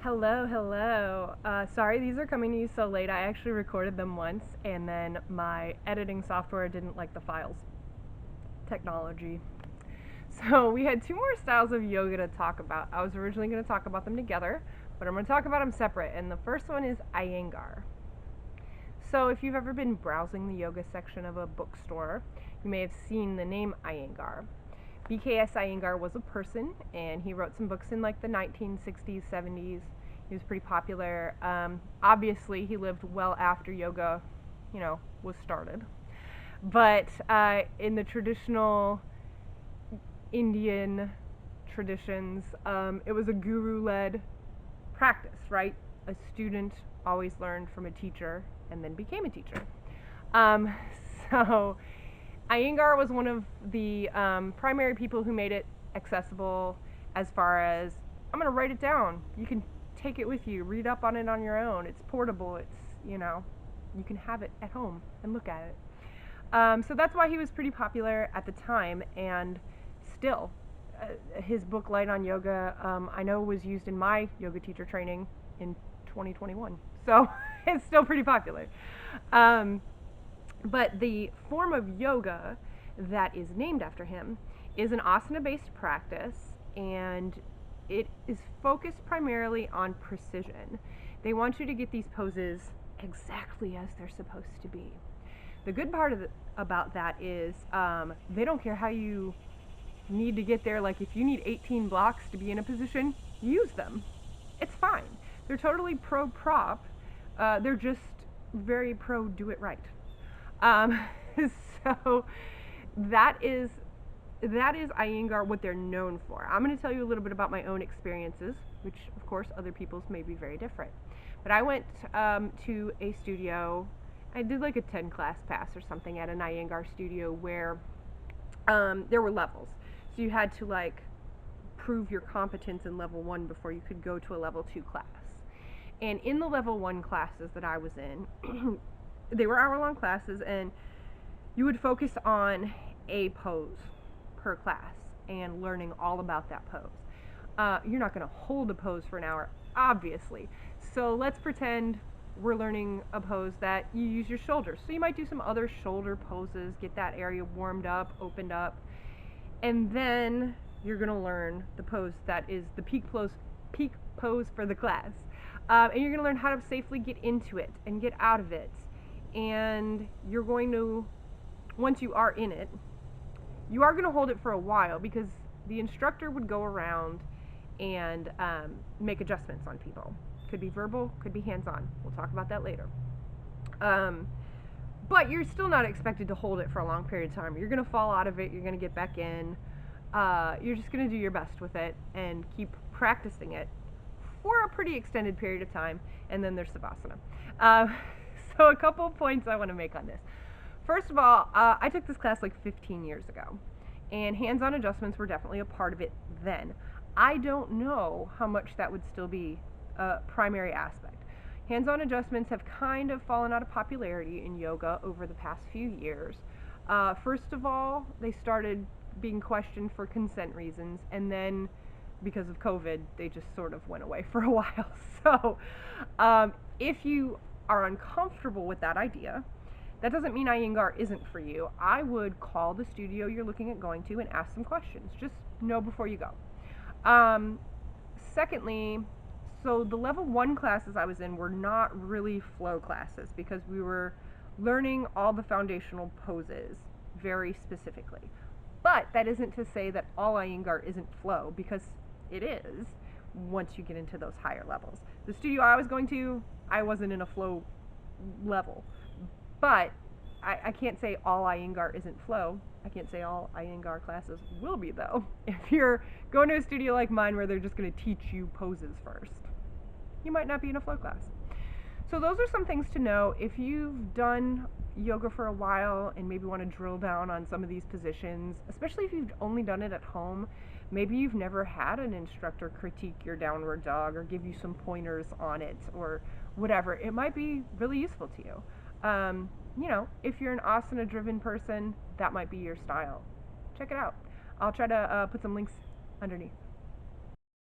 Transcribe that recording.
Hello. Sorry these are coming to you so late. I actually recorded them once and then my editing software didn't like the files. Technology. So we had two more styles of yoga to talk about. I was originally going to talk about them together, but I'm going to talk about them separate. And the first one is Iyengar. So if you've ever been browsing the yoga section of a bookstore, you may have seen the name Iyengar. BKS Iyengar was a person, and he wrote some books in like the 1960s, 70s. He was pretty popular. Obviously, he lived well after yoga, was started. But in the traditional Indian traditions, it was a guru-led practice, right? A student always learned from a teacher and then became a teacher. So Iyengar was one of the primary people who made it accessible as far as, I'm going to write it down. You can take it with you, read up on it on your own. It's portable. You can have it at home and look at it. So that's why he was pretty popular at the time, and still, his book Light on Yoga, I know was used in my yoga teacher training in 2021. So it's still pretty popular. But the form of yoga that is named after him is an asana-based practice, and it is focused primarily on precision. They want you to get these poses exactly as they're supposed to be. The good part about that is they don't care how you need to get there. Like if you need 18 blocks to be in a position, use them. It's fine. They're totally pro-prop. They're just very pro-do-it-right. So that is Iyengar, what they're known for. I'm going to tell you a little bit about my own experiences, which of course other people's may be very different. But I went to a studio. I did like a 10 class pass or something at an Iyengar studio where there were levels. So you had to like prove your competence in level 1 before you could go to a level 2 class. And in the level 1 classes that I was in, they were hour-long classes, and you would focus on a pose per class and learning all about that pose. You're not going to hold a pose for an hour, obviously. So let's pretend we're learning a pose that you use your shoulders. So you might do some other shoulder poses, get that area warmed up, opened up, and then you're going to learn the pose that is the peak pose for the class. And you're going to learn how to safely get into it and get out of it. And you're going to, once you are in it, you are going to hold it for a while, because the instructor would go around and make adjustments on people. Could be verbal, could be hands-on. We'll talk about that later. But you're still not expected to hold it for a long period of time. You're going to fall out of it. You're going to get back in. You're just going to do your best with it and keep practicing it for a pretty extended period of time. And then there's Savasana. So a couple points I want to make on this. First of all, I took this class like 15 years ago, and hands-on adjustments were definitely a part of it then. I don't know how much that would still be a primary aspect. Hands-on adjustments have kind of fallen out of popularity in yoga over the past few years. First of all, they started being questioned for consent reasons, and then because of COVID, they just sort of went away for a while. So if you are uncomfortable with that idea, that doesn't mean Iyengar isn't for you. I would call the studio you're looking at going to and ask some questions. Just know before you go. Secondly, so the level 1 classes I was in were not really flow classes, because we were learning all the foundational poses very specifically. But that isn't to say that all Iyengar isn't flow, because it is once you get into those higher levels. The studio I was going to, I wasn't in a flow level. But I can't say all Iyengar isn't flow. I can't say all Iyengar classes will be, though. If you're going to a studio like mine where they're just going to teach you poses first, you might not be in a flow class. So those are some things to know. If you've done yoga for a while and maybe want to drill down on some of these positions, especially if you've only done it at home, maybe you've never had an instructor critique your downward dog or give you some pointers on it or whatever, it might be really useful to you. If you're an asana-driven person, that might be your style. Check it out. I'll try to put some links underneath.